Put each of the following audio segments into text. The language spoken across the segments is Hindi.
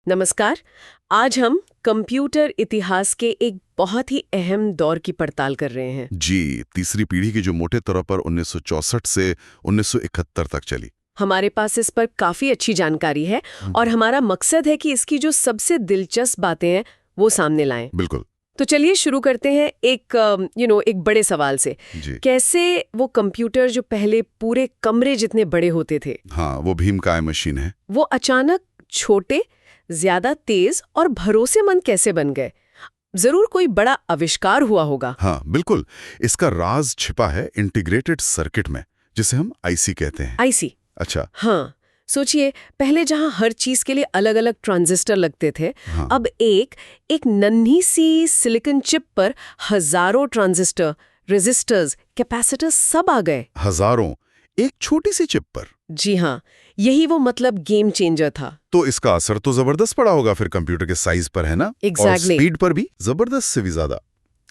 नमस्कार। आज हम कंप्यूटर इतिहास के एक बहुत ही अहम दौर की पड़ताल कर रहे हैं। जी, तीसरी पीढ़ी की जो मोटे तौर पर 1964 से 1971 तक चली। हमारे पास इस पर काफी अच्छी जानकारी है और हमारा मकसद है कि इसकी जो सबसे दिलचस्प बातें हैं वो सामने लाएं। बिल्कुल। तो चलिए शुरू करते हैं एक बड़े सवाल से। जी। कैसे वो कंप्यूटर जो पहले पूरे कमरे जितने बड़े होते थे, हाँ, वो भीमकाय मशीन है। वो अचानक छोटे, ज्यादा तेज और भरोसेमंद कैसे बन गए? जरूर कोई बड़ा आविष्कार हुआ होगा। हाँ, बिल्कुल। इसका राज छिपा है इंटीग्रेटेड सर्किट में, जिसे हम आईसी कहते हैं। आईसी। अच्छा। हाँ, सोचिए, पहले जहां हर चीज के लिए अलग अलग ट्रांजिस्टर लगते थे, हाँ। अब एक नन्ही सी सिलिकॉन चिप पर हजारों ट्रांजिस्टर, रेजिस्टर्स, कैपेसिटर्स सब आ गए। हजारों, एक छोटी सी चिप पर। जी हाँ, यही वो मतलब गेम चेंजर था। तो इसका असर तो जबरदस्त पड़ा होगा फिर कंप्यूटर के साइज पर, है ना? और Exactly. स्पीड पर भी जबरदस्त से भी ज्यादा।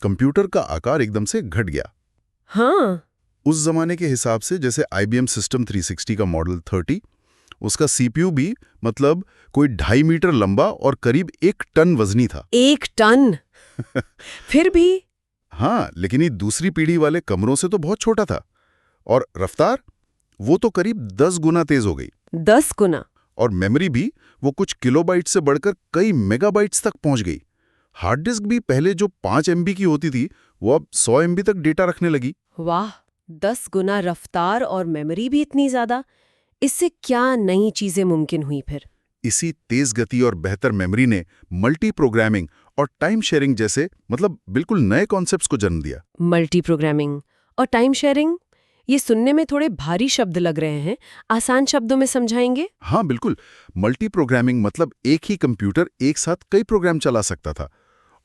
कंप्यूटर का आकार एकदम से घट गया। हाँ। उस जमाने के हिसाब से जैसे IBM सिस्टम 360 का मॉडल 30, उसका CPU भी मतलब कोई 2.5 मीटर लंबा और करीब 1 टन वजनी था। 1 टन? फिर भी? हाँ, लेकिन ये दूसरी पीढ़ी वाले कमरों से तो बहुत छोटा था। और रफ्तार, वो तो करीब 10 गुना तेज हो गई। 10 गुना? और मेमोरी भी वो कुछ किलोबाइट से बढ़कर कई मेगाबाइट्स तक पहुंच गई। हार्ड डिस्क भी पहले जो 5 MB की होती थी, वो अब 100 MB तक डेटा रखने लगी। वाह, 10 गुना रफ्तार और मेमोरी भी इतनी ज्यादा। इससे क्या नई चीजें मुमकिन हुई फिर? इसी तेज गति और बेहतर मेमोरी ने मल्टी प्रोग्रामिंग और टाइम शेयरिंग जैसे मतलब बिल्कुल नए कॉन्सेप्ट्स को जन्म दिया। मल्टी प्रोग्रामिंग और टाइम शेयरिंग, ये सुनने में थोड़े भारी शब्द लग रहे हैं। आसान शब्दों में समझाएंगे? हाँ, बिल्कुल। मल्टी प्रोग्रामिंग मतलब एक ही कंप्यूटर एक साथ कई प्रोग्राम चला सकता था।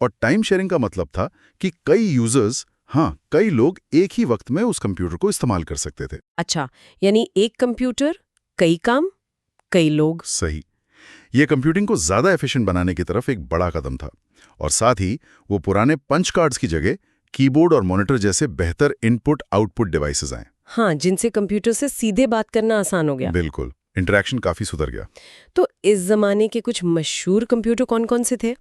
और टाइम शेयरिंग का मतलब था कि कई लोग एक ही वक्त में उस कंप्यूटर को इस्तेमाल कर सकते थे। अच्छा, यानी एक कंप्यूटर, कई काम, कई लोग। सही। ये कंप्यूटिंग को ज्यादा एफिशिएंट बनाने की तरफ एक बड़ा कदम था। और साथ ही वो पुराने पंच कार्ड्स की जगह कीबोर्ड और मॉनिटर जैसे बेहतर इनपुट आउटपुट डिवाइसेस आए। हाँ, जिनसे कंप्यूटर से सीधे बात करना आसान हो गया। बिल्कुल, इंटरेक्शन काफी सुधर गया। तो इस जमाने के कुछ मशहूर कंप्यूटर कौन-कौन से थे?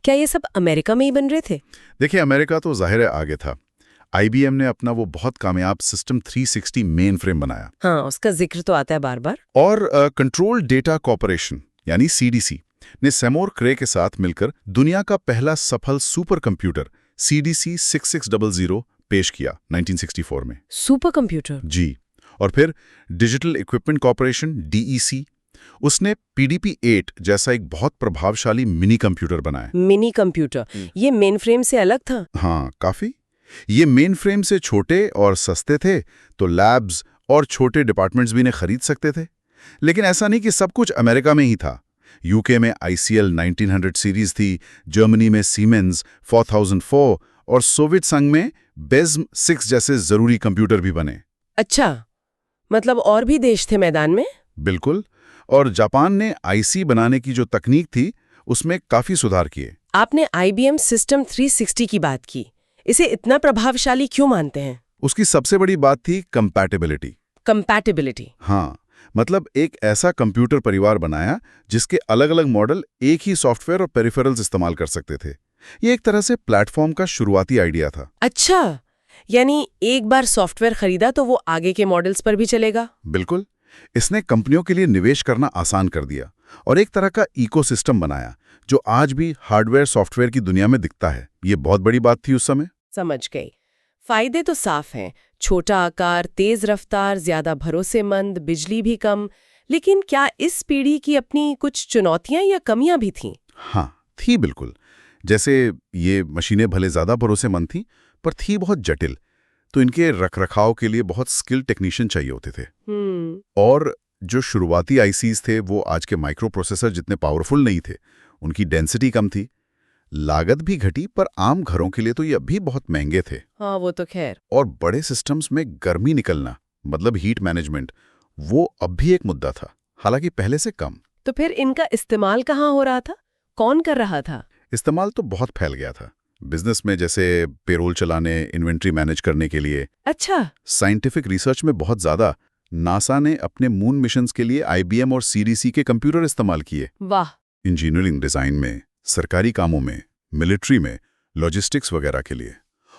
क्या ये सब अमेरिका में ही बन रहे थे? देखिए, अमेरिका तो जाहिर है आगे था। IBM ने अपना वो बहुत कामयाब सिस्टम 360 मेन फ्रेम बनाया। हाँ, उसका जिक्र तो आता है बार-बार। और कंट्रोल डेटा कॉर्पोरेशन यानी CDC ने सेमोर क्रे के साथ मिलकर दुनिया का पहला सफल सुपर कंप्यूटर CDC 6600 पेश किया 1964 में। Supercomputer? जी। और फिर डिजिटल इक्विपमेंट कॉर्पोरेशन DEC, उसने PDP-8 जैसा एक बहुत प्रभावशाली मिनी कंप्यूटर बनाया। मिनी कंप्यूटर, ये मेन फ्रेम से अलग था? हाँ, काफी। ये मेन फ्रेम से छोटे और सस्ते थे, तो लैब्स और छोटे डिपार्टमेंट्स भी इन्हें खरीद सकते थे। लेकिन ऐसा नहीं कि सब कुछ अमेरिका में ही था। UK में ICL 1900 सीरीज थी, जर्मनी में सीमेंस 4004 और सोवियत संघ में बेज्म 6 जैसे जरूरी कंप्यूटर भी बने। अच्छा, मतलब और भी देश थे मैदान में? बिल्कुल। और जापान ने IC बनाने की जो तकनीक थी, उसमें काफी सुधार किए। आपने IBM सिस्टम 360 की बात की। इसे इतना प्रभावशाली क्यों मानते हैं? उसकी सबसे बड़ी बात थी कंपैटिबिलिटी। कंपैटिबिलिटी? हाँ, मतलब एक ऐसा कंप्यूटर परिवार बनाया जिसके अलग-अलग मॉडल एक ही सॉफ्टवेयर और पेरिफेरल्स इस्तेमाल कर सकते थे। ये एक तरह से प्लेटफॉर्म का शुरुआती आइडिया था। अच्छा, यानी एक बार सॉफ्टवेयर खरीदा तो वो आगे के मॉडल्स पर भी चलेगा? बिल्कुल। इसने कंपनियों के लिए निवेश करना आसान कर दिया और एक तरह का इकोसिस्टम बनाया जो आज भी हार्डवेयर सॉफ्टवेयर की दुनिया में दिखता है। ये बहुत बड़ी बात थी उस समय। समझ गई। फायदे तो साफ हैं, छोटा आकार, तेज रफ्तार, ज्यादा भरोसेमंद, बिजली भी कम। लेकिन क्या इस पीढ़ी की अपनी कुछ चुनौतियां या कमियां भी थीं? हाँ, थी बिल्कुल। जैसे ये मशीनें भले ज्यादा भरोसेमंद थीं, पर थी बहुत जटिल, तो इनके रखरखाव के लिए बहुत स्किल्ड टेक्नीशियन चाहिए होते थे। और जो शुरुआती ICs थे, वो आज के माइक्रो प्रोसेसर जितने पावरफुल नहीं थे। उनकी डेंसिटी कम थी, लागत भी घटी, पर आम घरों के लिए तो ये अब भी बहुत महंगे थे। हाँ, वो तो खैर। और बड़े सिस्टम्स में गर्मी निकलना, मतलब हीट मैनेजमेंट, वो अब भी एक मुद्दा था, हालांकि पहले से कम। तो फिर इनका इस्तेमाल कहाँ हो रहा था? कौन कर रहा था? इस्तेमाल तो बहुत फैल गया था। बिजनेस में, जैसे पेरोल चलाने, इन्वेंट्री मैनेज करने के लिए। अच्छा। साइंटिफिक रिसर्च में बहुत ज्यादा। नासा ने अपने मून मिशंस के लिए IBM और CDC के कंप्यूटर इस्तेमाल किए। वाह, इंजीनियरिंग डिज़ाइन में, सरकारी कामों में, मिलिट्री में, लॉजिस्टिक्स वगैरह के लिए।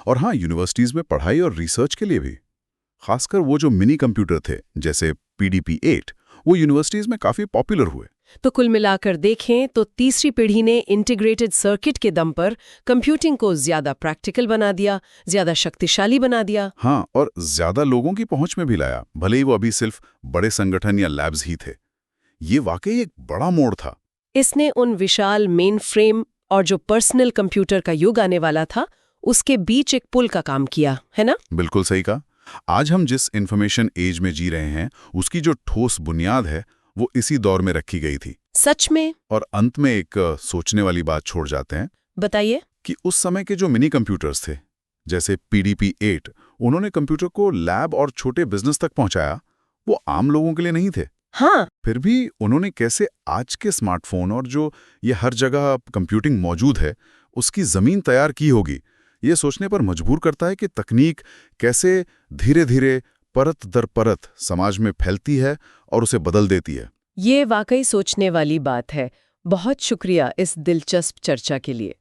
और हाँ, यूनिवर्सिटीज़ में पढ़ाई और रिसर्च के लिए भी। खासकर वो जो मिनी कंप्यूटर थे, जैसे PDP-8, वो यूनिवर्सिटीज़ में काफ़ी पॉपुलर हुए। तो कुल मिलाकर देखें तो तीसरी पीढ़ी ने इंटीग्रेटेड सर्किट के दम पर कंप्यूटिंग को ज्यादा प्रैक्टिकल बना दिया, ज्यादा शक्तिशाली बना दिया। हाँ, और ज्यादा लोगों की पहुंच में भी लाया, भले ही वो अभी सिर्फ बड़े संगठन या लैब्स ही थे। ये वाकई एक बड़ा मोड़ था। इसने उन विशाल मेन फ्रेम और जो पर्सनल कंप्यूटर का युग आने वाला था, उसके बीच एक पुल का काम किया, है ना? बिल्कुल सही कहा। आज हम जिस इंफॉर्मेशन एज में जी रहे हैं, उसकी जो ठोस बुनियाद है, वो इसी दौर में रखी गई थी। सच में? और अंत में एक सोचने वाली बात छोड़ जाते हैं। बताइए। कि उस समय के जो मिनी कंप्यूटर्स थे, जैसे PDP-8, उन्होंने कंप्यूटर को लैब और छोटे बिजनेस तक पहुंचाया। वो आम लोगों के लिए नहीं थे। हाँ। फिर भी उन्होंने कैसे आज के स्मार्टफोन और जो ये हर जगह कंप्यूटिंग मौजूद है, उसकी जमीन तैयार की होगी, ये सोचने पर मजबूर करता है कि तकनीक कैसे धीरे धीरे परत दर परत समाज में फैलती है और उसे बदल देती है। ये वाकई सोचने वाली बात है। बहुत शुक्रिया इस दिलचस्प चर्चा के लिए।